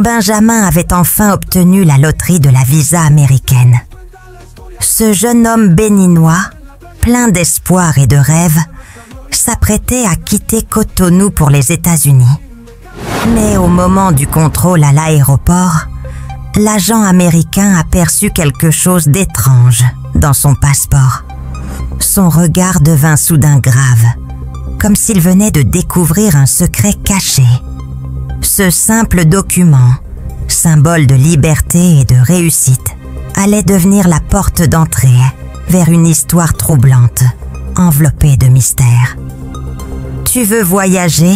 Benjamin avait enfin obtenu la loterie de la visa américaine. Ce jeune homme béninois, plein d'espoir et de rêves, s'apprêtait à quitter Cotonou pour les États-Unis. Mais au moment du contrôle à l'aéroport, l'agent américain aperçut quelque chose d'étrange dans son passeport. Son regard devint soudain grave, comme s'il venait de découvrir un secret caché. Ce simple document, symbole de liberté et de réussite, allait devenir la porte d'entrée vers une histoire troublante, enveloppée de mystère. Tu veux voyager,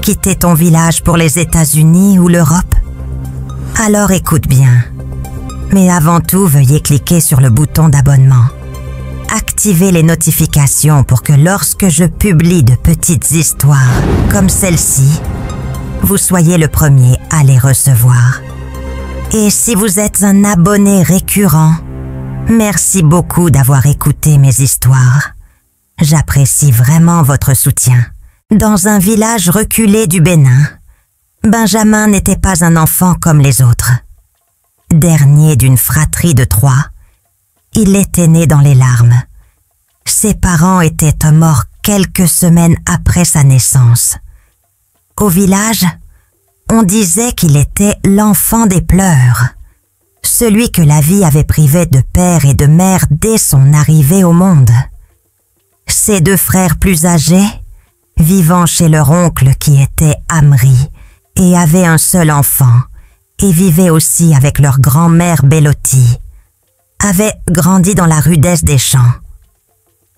quitter ton village pour les États-Unis ou l'Europe? Alors écoute bien. Mais avant tout, veuillez cliquer sur le bouton d'abonnement. Activez les notifications pour que lorsque je publie de petites histoires comme celle-ci, vous soyez le premier à les recevoir. Et si vous êtes un abonné récurrent, merci beaucoup d'avoir écouté mes histoires. J'apprécie vraiment votre soutien. Dans un village reculé du Bénin, Benjamin n'était pas un enfant comme les autres. Dernier d'une fratrie de 3, il était né dans les larmes. Ses parents étaient morts quelques semaines après sa naissance. Au village, on disait qu'il était l'enfant des pleurs, celui que la vie avait privé de père et de mère dès son arrivée au monde. Ses 2 frères plus âgés, vivant chez leur oncle qui était Amri et avait un seul enfant, et vivaient aussi avec leur grand-mère Béloti, avaient grandi dans la rudesse des champs.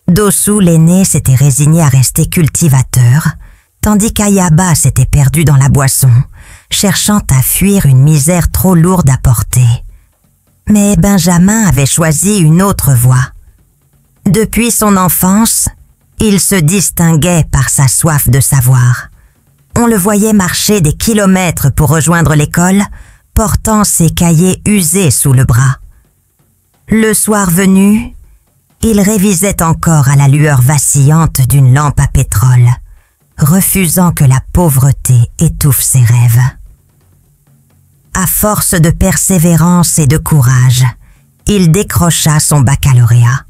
Dossou, l'aîné, s'était résigné à rester cultivateur, tandis qu'Ayaba s'était perdu dans la boisson, cherchant à fuir une misère trop lourde à porter. Mais Benjamin avait choisi une autre voie. Depuis son enfance, il se distinguait par sa soif de savoir. On le voyait marcher des kilomètres pour rejoindre l'école, portant ses cahiers usés sous le bras. Le soir venu, il révisait encore à la lueur vacillante d'une lampe à pétrole, refusant que la pauvreté étouffe ses rêves. À force de persévérance et de courage, il décrocha son baccalauréat.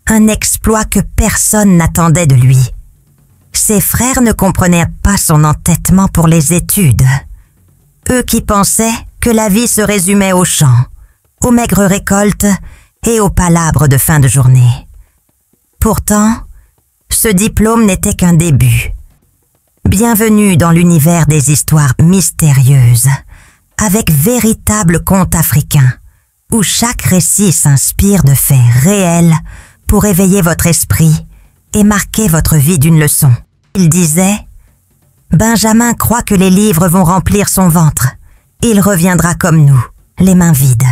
Un exploit que personne n'attendait de lui. Ses frères ne comprenaient pas son entêtement pour les études. Eux qui pensaient que la vie se résumait aux champs, aux maigres récoltes et aux palabres de fin de journée. Pourtant, ce diplôme n'était qu'un début. Bienvenue dans l'univers des histoires mystérieuses, avec véritable conte africain, où chaque récit s'inspire de faits réels pour éveiller votre esprit et marquer votre vie d'une leçon. Il disait « Benjamin croit que les livres vont remplir son ventre. Il reviendra comme nous, les mains vides. »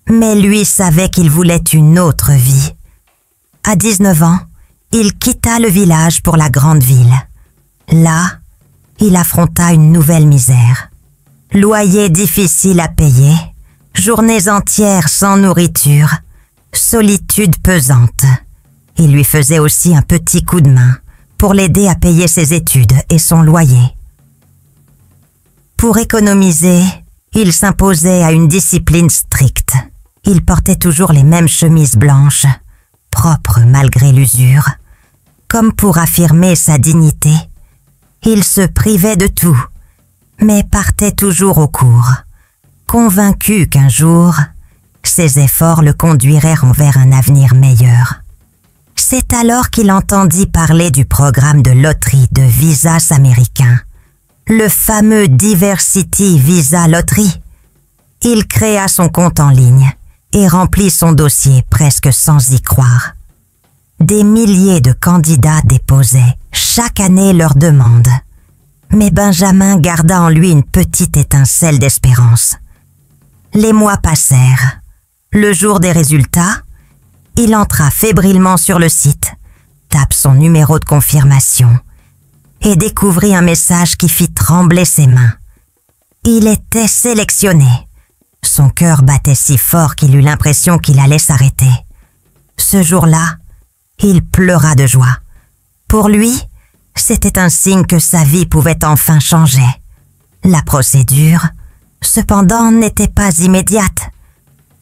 Mais lui savait qu'il voulait une autre vie. À 19 ans, il quitta le village pour la grande ville. Là, il affronta une nouvelle misère. Loyer difficile à payer, journées entières sans nourriture, solitude pesante. Il lui faisait aussi un petit coup de main pour l'aider à payer ses études et son loyer. Pour économiser, il s'imposait à une discipline stricte. Il portait toujours les mêmes chemises blanches, propres malgré l'usure. Comme pour affirmer sa dignité, il se privait de tout, mais partait toujours au cours, convaincu qu'un jour, ses efforts le conduiraient vers un avenir meilleur. C'est alors qu'il entendit parler du programme de loterie de visas américains, le fameux Diversity Visa Lottery. Il créa son compte en ligne et remplit son dossier presque sans y croire. Des milliers de candidats déposaient chaque année leurs demandes. Mais Benjamin garda en lui une petite étincelle d'espérance. Les mois passèrent. Le jour des résultats, il entra fébrilement sur le site, tape son numéro de confirmation et découvrit un message qui fit trembler ses mains. Il était sélectionné. Son cœur battait si fort qu'il eut l'impression qu'il allait s'arrêter. Ce jour-là, il pleura de joie. Pour lui, c'était un signe que sa vie pouvait enfin changer. La procédure, cependant, n'était pas immédiate.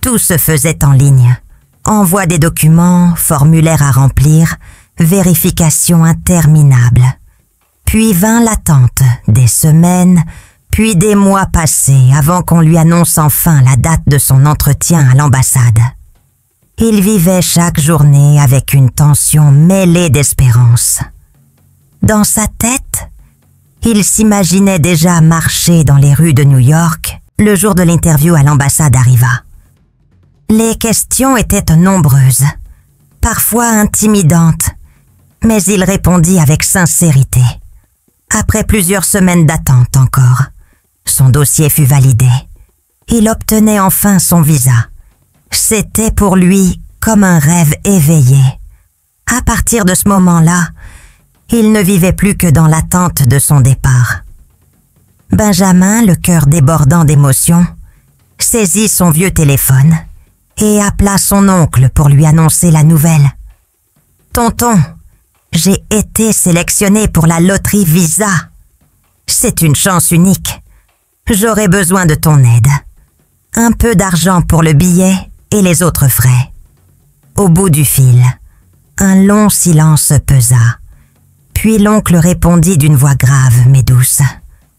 Tout se faisait en ligne. Envoi des documents, formulaires à remplir, vérification interminable. Puis vint l'attente, des semaines, puis des mois passés avant qu'on lui annonce enfin la date de son entretien à l'ambassade. Il vivait chaque journée avec une tension mêlée d'espérance. Dans sa tête, il s'imaginait déjà marcher dans les rues de New York le jour de l'interview à l'ambassade arriva. Les questions étaient nombreuses, parfois intimidantes, mais il répondit avec sincérité. Après plusieurs semaines d'attente encore, son dossier fut validé. Il obtenait enfin son visa. C'était pour lui comme un rêve éveillé. À partir de ce moment-là, il ne vivait plus que dans l'attente de son départ. Benjamin, le cœur débordant d'émotion, saisit son vieux téléphone et appela son oncle pour lui annoncer la nouvelle. « Tonton, j'ai été sélectionné pour la loterie Visa. C'est une chance unique. J'aurais besoin de ton aide. Un peu d'argent pour le billet et les autres frais. » Au bout du fil, un long silence pesa. Puis l'oncle répondit d'une voix grave mais douce.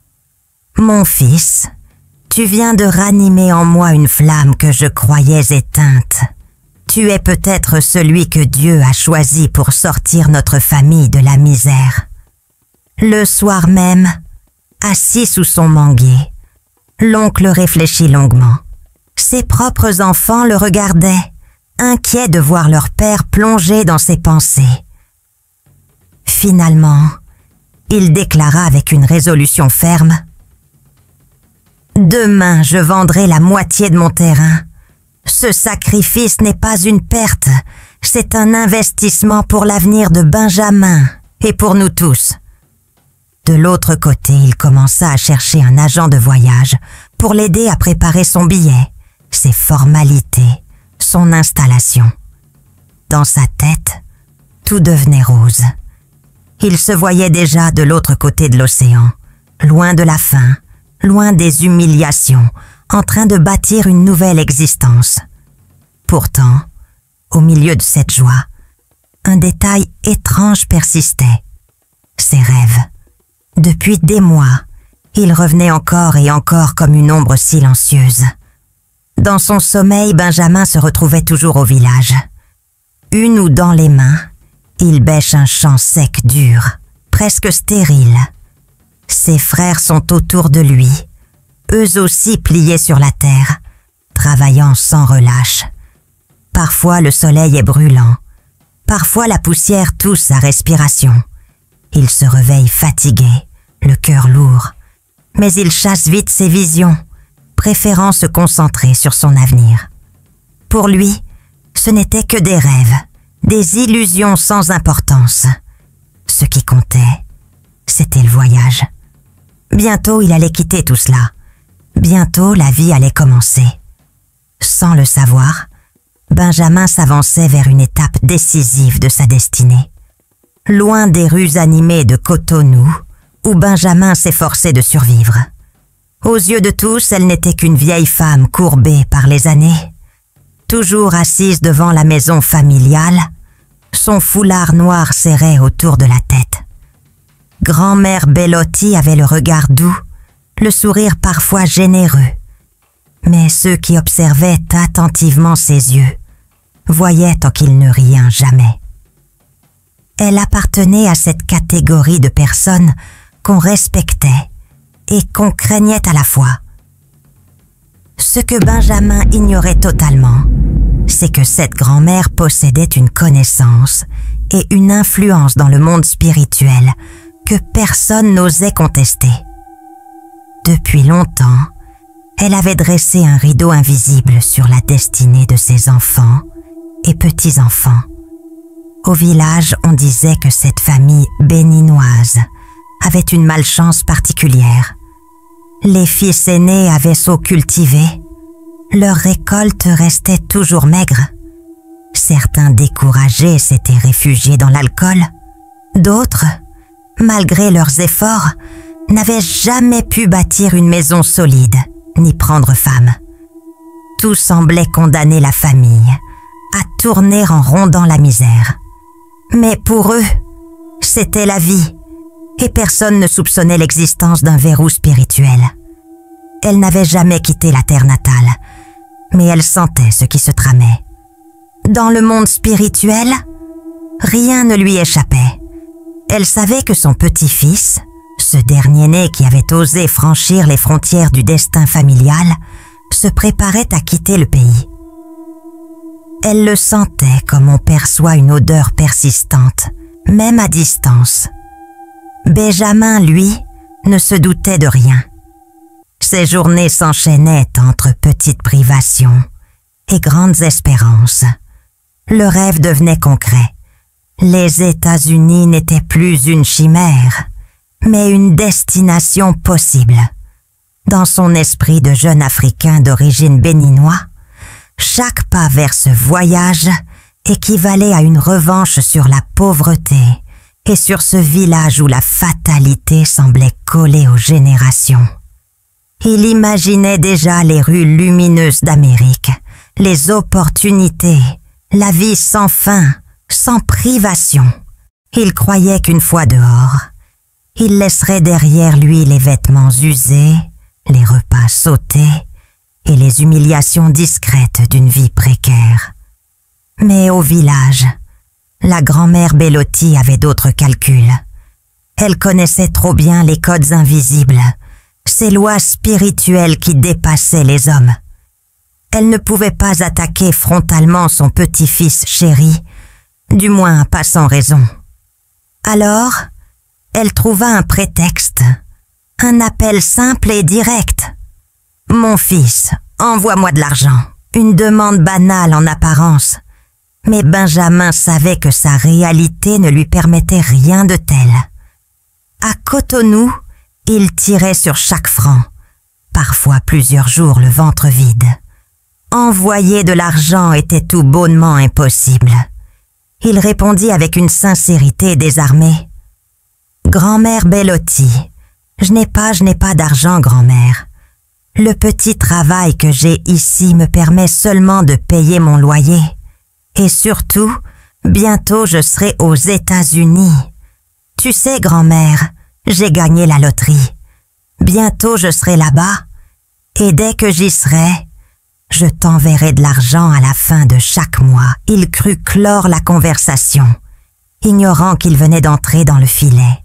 « Mon fils, tu viens de ranimer en moi une flamme que je croyais éteinte. Tu es peut-être celui que Dieu a choisi pour sortir notre famille de la misère. » Le soir même, assis sous son manguier, l'oncle réfléchit longuement. Ses propres enfants le regardaient, inquiets de voir leur père plongé dans ses pensées. Finalement, il déclara avec une résolution ferme: « Demain, je vendrai la moitié de mon terrain. Ce sacrifice n'est pas une perte, c'est un investissement pour l'avenir de Benjamin et pour nous tous. » De l'autre côté, il commença à chercher un agent de voyage pour l'aider à préparer son billet, ses formalités, son installation. Dans sa tête, tout devenait rose. Il se voyait déjà de l'autre côté de l'océan, loin de la faim, loin des humiliations, en train de bâtir une nouvelle existence. Pourtant, au milieu de cette joie, un détail étrange persistait. Ses rêves. Depuis des mois, il revenait encore et encore comme une ombre silencieuse. Dans son sommeil, Benjamin se retrouvait toujours au village. Une ou dans les mains, il bêche un champ sec dur, presque stérile. Ses frères sont autour de lui, eux aussi pliés sur la terre, travaillant sans relâche. Parfois le soleil est brûlant, parfois la poussière touche sa respiration. Il se réveille fatigué, le cœur lourd, mais il chasse vite ses visions, préférant se concentrer sur son avenir. Pour lui, ce n'était que des rêves, des illusions sans importance. Ce qui comptait, c'était le voyage. Bientôt, il allait quitter tout cela. Bientôt, la vie allait commencer. Sans le savoir, Benjamin s'avançait vers une étape décisive de sa destinée. Loin des rues animées de Cotonou, où Benjamin s'efforçait de survivre. Aux yeux de tous, elle n'était qu'une vieille femme courbée par les années. Toujours assise devant la maison familiale, son foulard noir serré autour de la tête. Grand-mère Bellotti avait le regard doux, le sourire parfois généreux. Mais ceux qui observaient attentivement ses yeux voyaient en qu'il ne riait jamais. Elle appartenait à cette catégorie de personnes qu'on respectait et qu'on craignait à la fois. Ce que Benjamin ignorait totalement, c'est que cette grand-mère possédait une connaissance et une influence dans le monde spirituel que personne n'osait contester. Depuis longtemps, elle avait dressé un rideau invisible sur la destinée de ses enfants et petits-enfants. Au village, on disait que cette famille béninoise avait une malchance particulière. Les fils aînés avaient saut cultivé. Leur récolte restait toujours maigre. Certains découragés s'étaient réfugiés dans l'alcool. D'autres, malgré leurs efforts, n'avaient jamais pu bâtir une maison solide, ni prendre femme. Tout semblait condamner la famille à tourner en rond dans la misère. Mais pour eux, c'était la vie, et personne ne soupçonnait l'existence d'un verrou spirituel. Elle n'avait jamais quitté la terre natale, mais elle sentait ce qui se tramait. Dans le monde spirituel, rien ne lui échappait. Elle savait que son petit-fils, ce dernier-né qui avait osé franchir les frontières du destin familial, se préparait à quitter le pays. Elle le sentait comme on perçoit une odeur persistante, même à distance. Benjamin, lui, ne se doutait de rien. Ses journées s'enchaînaient entre petites privations et grandes espérances. Le rêve devenait concret. Les États-Unis n'étaient plus une chimère, mais une destination possible. Dans son esprit de jeune Africain d'origine béninois, chaque pas vers ce voyage équivalait à une revanche sur la pauvreté et sur ce village où la fatalité semblait coller aux générations. Il imaginait déjà les rues lumineuses d'Amérique, les opportunités, la vie sans fin, sans privation. Il croyait qu'une fois dehors, il laisserait derrière lui les vêtements usés, les repas sautés et les humiliations discrètes d'une vie précaire. Mais au village, la grand-mère Bellotti avait d'autres calculs. Elle connaissait trop bien les codes invisibles, ces lois spirituelles qui dépassaient les hommes. Elle ne pouvait pas attaquer frontalement son petit-fils chéri, du moins pas sans raison. Alors, elle trouva un prétexte, un appel simple et direct. « Mon fils, envoie-moi de l'argent. » Une demande banale en apparence. Mais Benjamin savait que sa réalité ne lui permettait rien de tel. À Cotonou, il tirait sur chaque franc, parfois plusieurs jours le ventre vide. Envoyer de l'argent était tout bonnement impossible. Il répondit avec une sincérité désarmée. « Grand-mère Bellotti, je n'ai pas d'argent, grand-mère. Le petit travail que j'ai ici me permet seulement de payer mon loyer. Et surtout, bientôt je serai aux États-Unis. Tu sais, grand-mère, j'ai gagné la loterie. Bientôt je serai là-bas, et dès que j'y serai, je t'enverrai de l'argent à la fin de chaque mois. » Il crut clore la conversation, ignorant qu'il venait d'entrer dans le filet.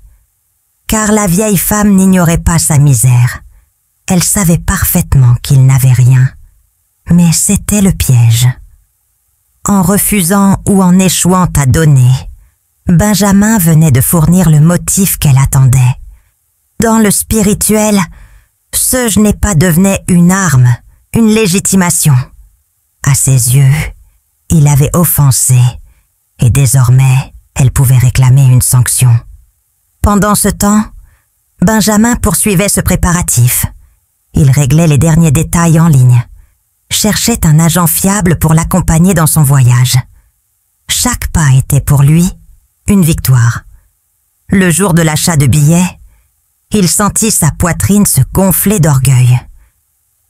Car la vieille femme n'ignorait pas sa misère. Elle savait parfaitement qu'il n'avait rien. Mais c'était le piège. En refusant ou en échouant à donner, Benjamin venait de fournir le motif qu'elle attendait. Dans le spirituel, ce « je n'ai pas » devenait une arme, une légitimation. À ses yeux, il avait offensé, et désormais, elle pouvait réclamer une sanction. Pendant ce temps, Benjamin poursuivait ce préparatif. Il réglait les derniers détails en ligne, cherchait un agent fiable pour l'accompagner dans son voyage. Chaque pas était pour lui une victoire. Le jour de l'achat de billets, il sentit sa poitrine se gonfler d'orgueil.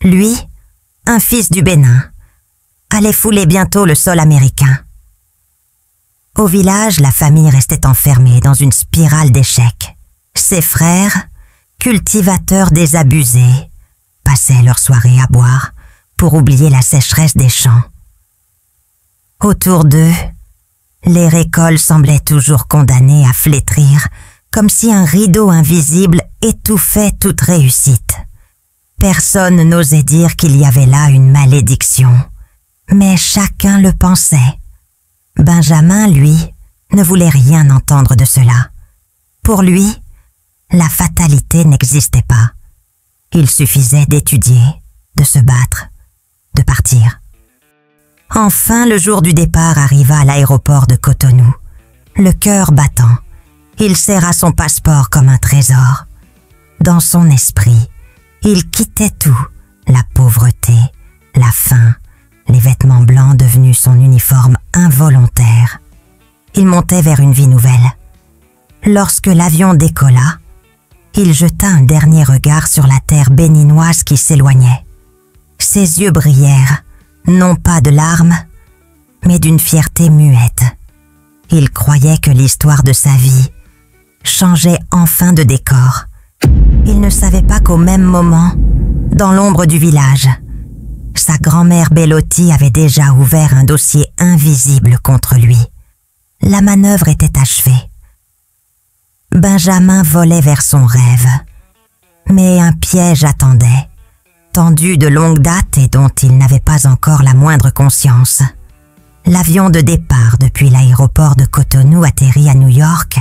Lui, un fils du Bénin, allait fouler bientôt le sol américain. Au village, la famille restait enfermée dans une spirale d'échecs. Ses frères, cultivateurs désabusés, passaient leurs soirées à boire pour oublier la sécheresse des champs. Autour d'eux, les récoltes semblaient toujours condamnées à flétrir, comme si un rideau invisible étouffait toute réussite. Personne n'osait dire qu'il y avait là une malédiction, mais chacun le pensait. Benjamin, lui, ne voulait rien entendre de cela. Pour lui, la fatalité n'existait pas. Il suffisait d'étudier, de se battre, de partir. Enfin, le jour du départ arriva à l'aéroport de Cotonou. Le cœur battant, il serra son passeport comme un trésor. Dans son esprit, il quittait tout, la pauvreté, la faim, les vêtements blancs devenus son uniforme involontaire. Il montait vers une vie nouvelle. Lorsque l'avion décolla, il jeta un dernier regard sur la terre béninoise qui s'éloignait. Ses yeux brillèrent, non pas de larmes, mais d'une fierté muette. Il croyait que l'histoire de sa vie changeait enfin de décor. Il ne savait pas qu'au même moment, dans l'ombre du village, sa grand-mère Bellotti avait déjà ouvert un dossier invisible contre lui. La manœuvre était achevée. Benjamin volait vers son rêve. Mais un piège attendait, tendu de longue date et dont il n'avait pas encore la moindre conscience. L'avion de départ depuis l'aéroport de Cotonou atterrit à New York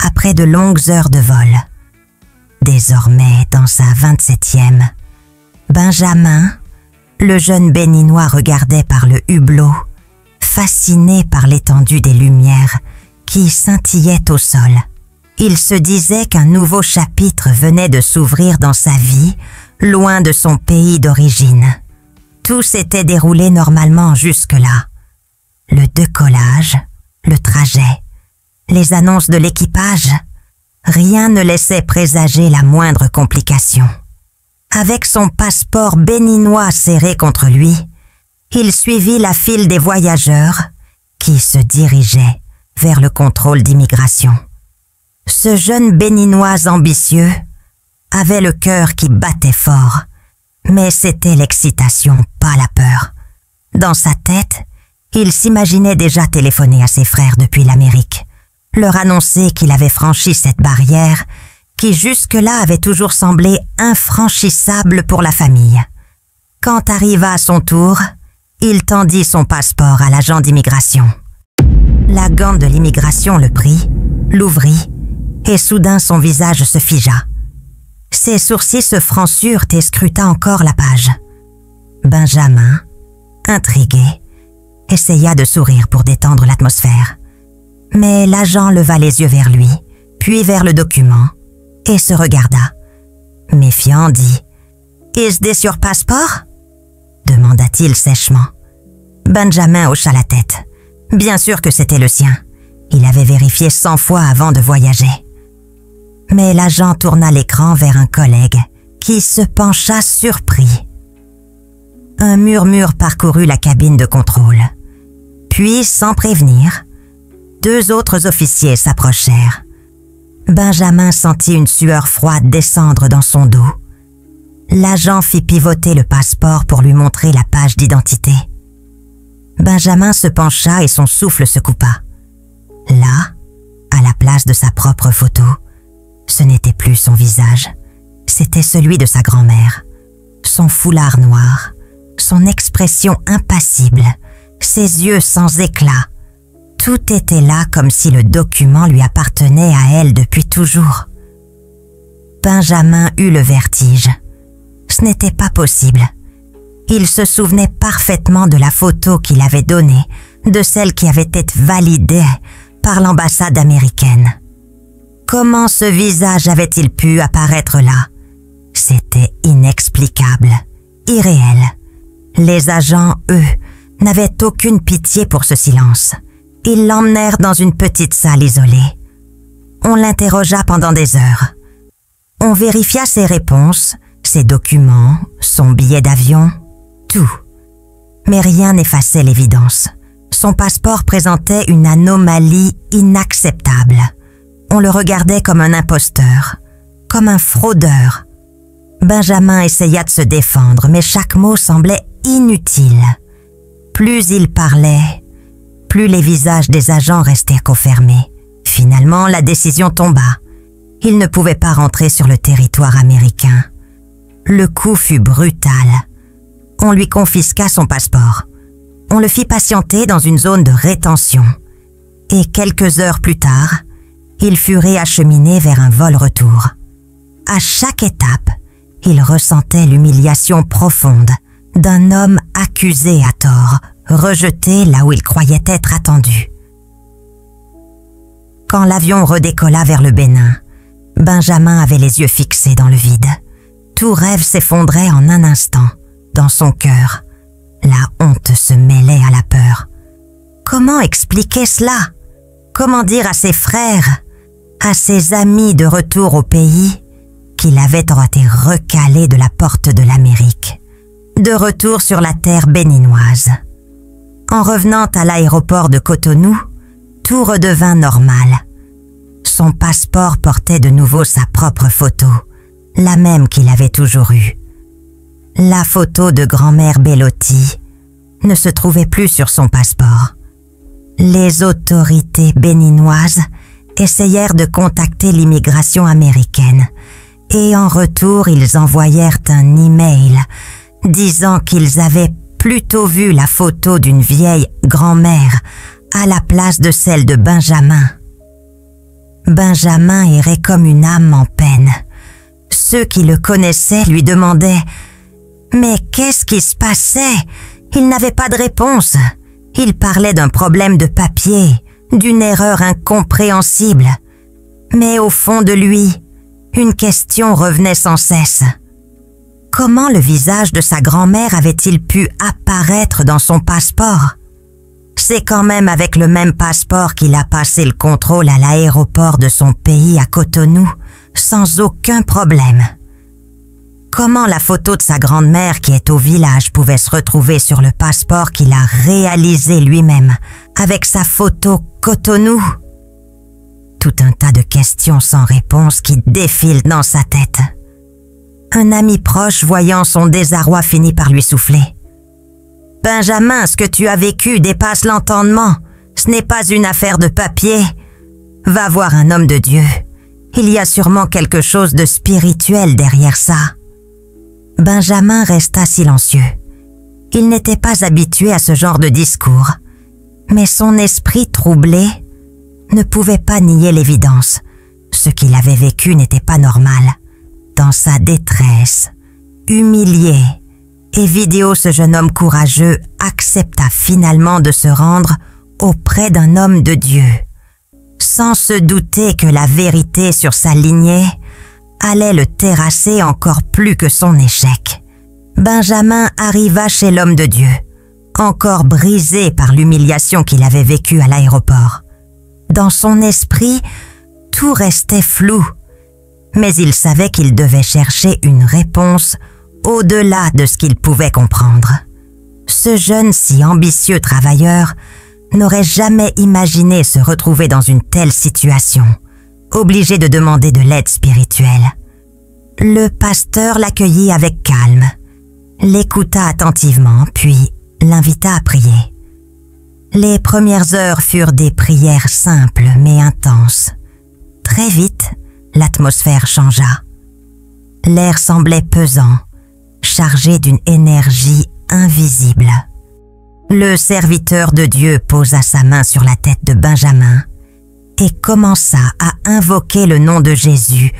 après de longues heures de vol. Désormais, dans sa 27e, Benjamin, le jeune béninois, regardait par le hublot, fasciné par l'étendue des lumières qui scintillaient au sol. Il se disait qu'un nouveau chapitre venait de s'ouvrir dans sa vie, loin de son pays d'origine. Tout s'était déroulé normalement jusque-là. Le décollage, le trajet, les annonces de l'équipage, rien ne laissait présager la moindre complication. Avec son passeport béninois serré contre lui, il suivit la file des voyageurs qui se dirigeaient vers le contrôle d'immigration. Ce jeune béninois ambitieux avait le cœur qui battait fort, mais c'était l'excitation, pas la peur. Dans sa tête, il s'imaginait déjà téléphoner à ses frères depuis l'Amérique, leur annoncer qu'il avait franchi cette barrière qui jusque-là avait toujours semblé infranchissable pour la famille. Quand arriva à son tour, il tendit son passeport à l'agent d'immigration. La gante de l'immigration le prit, l'ouvrit, et soudain son visage se figea. Ses sourcils se froncurent et scruta encore la page. Benjamin, intrigué, essaya de sourire pour détendre l'atmosphère. Mais l'agent leva les yeux vers lui, puis vers le document, et se regarda. Méfiant, dit « Is this your passport ?» demanda-t-il sèchement. Benjamin hocha la tête. Bien sûr que c'était le sien. Il avait vérifié 100 fois avant de voyager. Mais l'agent tourna l'écran vers un collègue qui se pencha surpris. Un murmure parcourut la cabine de contrôle. Puis, sans prévenir, 2 autres officiers s'approchèrent. Benjamin sentit une sueur froide descendre dans son dos. L'agent fit pivoter le passeport pour lui montrer la page d'identité. Benjamin se pencha et son souffle se coupa. Là, à la place de sa propre photo, ce n'était plus son visage, c'était celui de sa grand-mère. Son foulard noir, son expression impassible, ses yeux sans éclat. Tout était là comme si le document lui appartenait à elle depuis toujours. Benjamin eut le vertige. Ce n'était pas possible. Il se souvenait parfaitement de la photo qu'il avait donnée, de celle qui avait été validée par l'ambassade américaine. Comment ce visage avait-il pu apparaître là? C'était inexplicable, irréel. Les agents, eux, n'avaient aucune pitié pour ce silence. Ils l'emmenèrent dans une petite salle isolée. On l'interrogea pendant des heures. On vérifia ses réponses, ses documents, son billet d'avion, tout. Mais rien n'effaçait l'évidence. Son passeport présentait une anomalie inacceptable. On le regardait comme un imposteur, comme un fraudeur. Benjamin essaya de se défendre, mais chaque mot semblait inutile. Plus il parlait, plus les visages des agents restaient refermés. Finalement, la décision tomba. Il ne pouvait pas rentrer sur le territoire américain. Le coup fut brutal. On lui confisqua son passeport. On le fit patienter dans une zone de rétention. Et quelques heures plus tard, il fut réacheminé vers un vol-retour. À chaque étape, il ressentait l'humiliation profonde d'un homme accusé à tort, rejeté là où il croyait être attendu. Quand l'avion redécolla vers le Bénin, Benjamin avait les yeux fixés dans le vide. Tout rêve s'effondrait en un instant, dans son cœur. La honte se mêlait à la peur. Comment expliquer cela? Comment dire à ses frères, à ses amis de retour au pays, qu'il avait été recalé de la porte de l'Amérique, de retour sur la terre béninoise. En revenant à l'aéroport de Cotonou, tout redevint normal. Son passeport portait de nouveau sa propre photo, la même qu'il avait toujours eue. La photo de grand-mère Bellotti ne se trouvait plus sur son passeport. Les autorités béninoises essayèrent de contacter l'immigration américaine et en retour ils envoyèrent un email disant qu'ils avaient plutôt vu la photo d'une vieille grand-mère à la place de celle de Benjamin. Benjamin errait comme une âme en peine. Ceux qui le connaissaient lui demandaient « Mais qu'est-ce qui se passait ?» Il n'avait pas de réponse. Il parlait d'un problème de papier, d'une erreur incompréhensible. Mais au fond de lui, une question revenait sans cesse. Comment le visage de sa grand-mère avait-il pu apparaître dans son passeport? C'est quand même avec le même passeport qu'il a passé le contrôle à l'aéroport de son pays à Cotonou, sans aucun problème. Comment la photo de sa grand-mère qui est au village pouvait se retrouver sur le passeport qu'il a réalisé lui-même, avec sa photo Cotonou? Tout un tas de questions sans réponse qui défilent dans sa tête. Un ami proche, voyant son désarroi, finit par lui souffler. « Benjamin, ce que tu as vécu dépasse l'entendement. Ce n'est pas une affaire de papier. Va voir un homme de Dieu. Il y a sûrement quelque chose de spirituel derrière ça. » Benjamin resta silencieux. Il n'était pas habitué à ce genre de discours, mais son esprit troublé ne pouvait pas nier l'évidence. Ce qu'il avait vécu n'était pas normal. Dans sa détresse, humilié et vidéo, ce jeune homme courageux accepta finalement de se rendre auprès d'un homme de Dieu, sans se douter que la vérité sur sa lignée allait le terrasser encore plus que son échec. Benjamin arriva chez l'homme de Dieu, encore brisé par l'humiliation qu'il avait vécue à l'aéroport. Dans son esprit, tout restait flou, mais il savait qu'il devait chercher une réponse au-delà de ce qu'il pouvait comprendre. Ce jeune si ambitieux travailleur n'aurait jamais imaginé se retrouver dans une telle situation, obligé de demander de l'aide spirituelle. Le pasteur l'accueillit avec calme, l'écouta attentivement, puis l'invita à prier. Les premières heures furent des prières simples mais intenses. Très vite, l'atmosphère changea. L'air semblait pesant, chargé d'une énergie invisible. Le serviteur de Dieu posa sa main sur la tête de Benjamin et commença à invoquer le nom de Jésus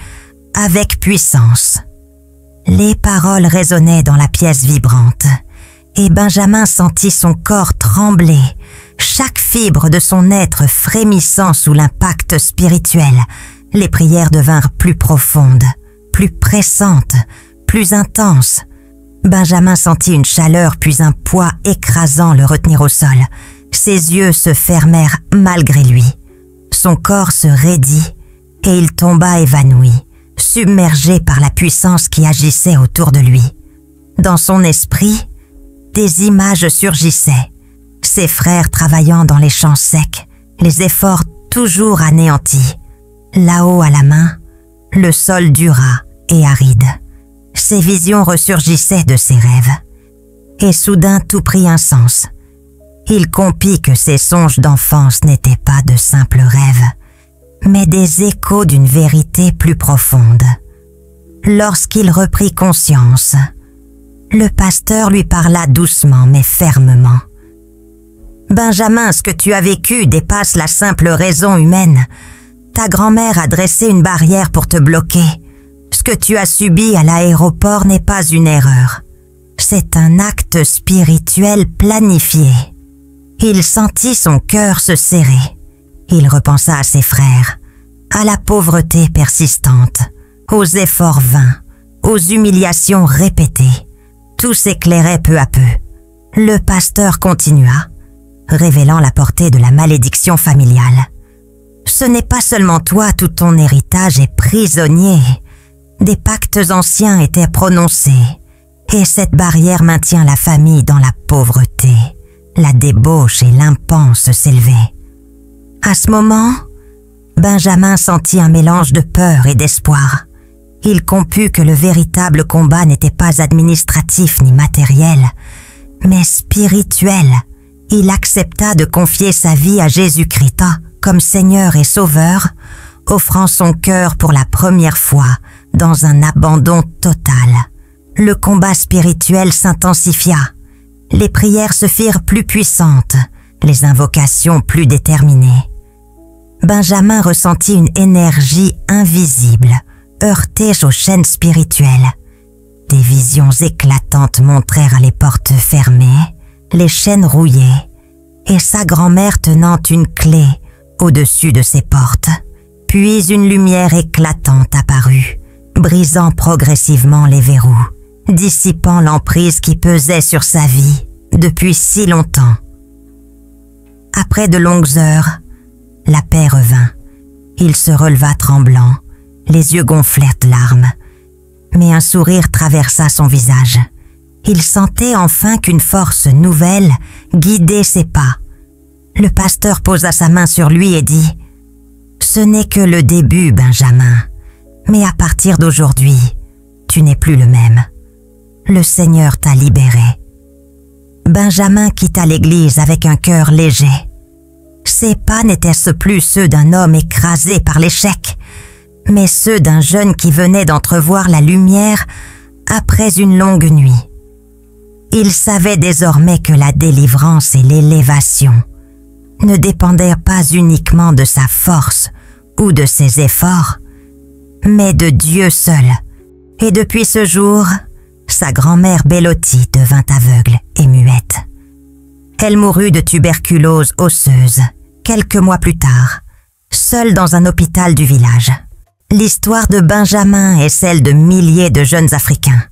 avec puissance. Les paroles résonnaient dans la pièce vibrante et Benjamin sentit son corps trembler, chaque fibre de son être frémissant sous l'impact spirituel. Les prières devinrent plus profondes, plus pressantes, plus intenses. Benjamin sentit une chaleur puis un poids écrasant le retenir au sol. Ses yeux se fermèrent malgré lui. Son corps se raidit et il tomba évanoui, submergé par la puissance qui agissait autour de lui. Dans son esprit, des images surgissaient. Ses frères travaillant dans les champs secs, les efforts toujours anéantis. Là-haut à la main, le sol dura et aride. Ses visions ressurgissaient de ses rêves. Et soudain tout prit un sens. Il comprit que ses songes d'enfance n'étaient pas de simples rêves, mais des échos d'une vérité plus profonde. Lorsqu'il reprit conscience, le pasteur lui parla doucement mais fermement. « Benjamin, ce que tu as vécu dépasse la simple raison humaine. Ta grand-mère a dressé une barrière pour te bloquer. Ce que tu as subi à l'aéroport n'est pas une erreur. C'est un acte spirituel planifié. » Il sentit son cœur se serrer. Il repensa à ses frères, à la pauvreté persistante, aux efforts vains, aux humiliations répétées. Tout s'éclairait peu à peu. Le pasteur continua, révélant la portée de la malédiction familiale. « Ce n'est pas seulement toi, tout ton héritage est prisonnier. Des pactes anciens étaient prononcés, Et cette barrière maintient la famille dans la pauvreté. La débauche et l'impense s'élevaient. À ce moment, Benjamin sentit un mélange de peur et d'espoir. Il comput que le véritable combat n'était pas administratif ni matériel, mais spirituel. Il accepta de confier sa vie à Jésus-Christ comme Seigneur et Sauveur, offrant son cœur pour la première fois dans un abandon total. Le combat spirituel s'intensifia. Les prières se firent plus puissantes, les invocations plus déterminées. Benjamin ressentit une énergie invisible, heurtée aux chaînes spirituelles. Des visions éclatantes montrèrent les portes fermées, les chaînes rouillées, et sa grand-mère tenant une clé au-dessus de ces portes. Puis une lumière éclatante apparut, brisant progressivement les verrous, dissipant l'emprise qui pesait sur sa vie depuis si longtemps. Après de longues heures, la paix revint. Il se releva tremblant, les yeux gonflèrent de larmes, mais un sourire traversa son visage. Il sentait enfin qu'une force nouvelle guidait ses pas. Le pasteur posa sa main sur lui et dit « Ce n'est que le début, Benjamin, mais à partir d'aujourd'hui, tu n'es plus le même. Le Seigneur t'a libéré. » Benjamin quitta l'église avec un cœur léger. Ses pas n'étaient plus ceux d'un homme écrasé par l'échec, mais ceux d'un jeune qui venait d'entrevoir la lumière après une longue nuit. Il savait désormais que la délivrance et l'élévation ne dépendaient pas uniquement de sa force ou de ses efforts, mais de Dieu seul. Et depuis ce jour, sa grand-mère Bellotti devint aveugle et muette. Elle mourut de tuberculose osseuse quelques mois plus tard, seule dans un hôpital du village. L'histoire de Benjamin est celle de milliers de jeunes Africains.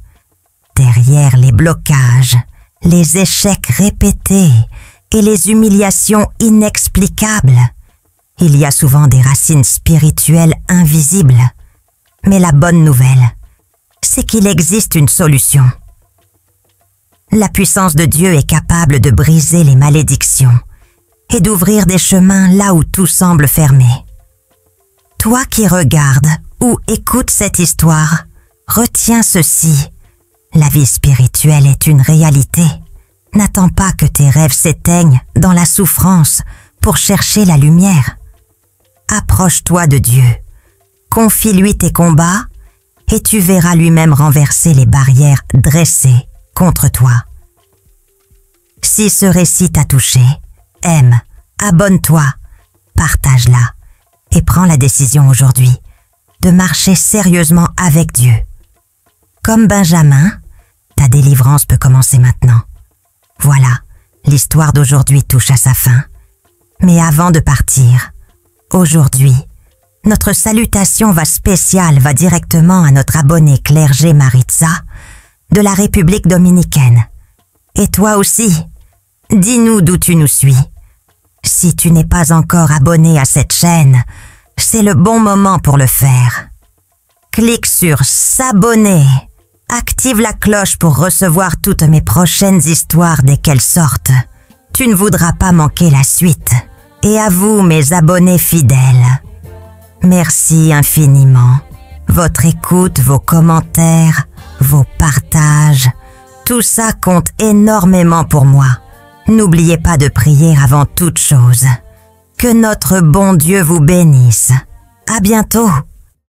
Derrière les blocages, les échecs répétés et les humiliations inexplicables, il y a souvent des racines spirituelles invisibles. Mais la bonne nouvelle, c'est qu'il existe une solution. La puissance de Dieu est capable de briser les malédictions et d'ouvrir des chemins là où tout semble fermé. Toi qui regardes ou écoutes cette histoire, retiens ceci. La vie spirituelle est une réalité. N'attends pas que tes rêves s'éteignent dans la souffrance pour chercher la lumière. Approche-toi de Dieu, confie-lui tes combats et tu verras lui-même renverser les barrières dressées contre toi. Si ce récit t'a touché, aime, abonne-toi, partage-la et prends la décision aujourd'hui de marcher sérieusement avec Dieu. Comme Benjamin, ta délivrance peut commencer maintenant. Voilà, l'histoire d'aujourd'hui touche à sa fin. Mais avant de partir, aujourd'hui, notre salutation spéciale va directement à notre abonné clergé Maritza de la République dominicaine. Et toi aussi, dis-nous d'où tu nous suis. Si tu n'es pas encore abonné à cette chaîne, c'est le bon moment pour le faire. Clique sur s'abonner. Active la cloche pour recevoir toutes mes prochaines histoires dès qu'elles sortent. Tu ne voudras pas manquer la suite. Et à vous, mes abonnés fidèles, merci infiniment. Votre écoute, vos commentaires, vos partages, tout ça compte énormément pour moi. N'oubliez pas de prier avant toute chose. Que notre bon Dieu vous bénisse. À bientôt.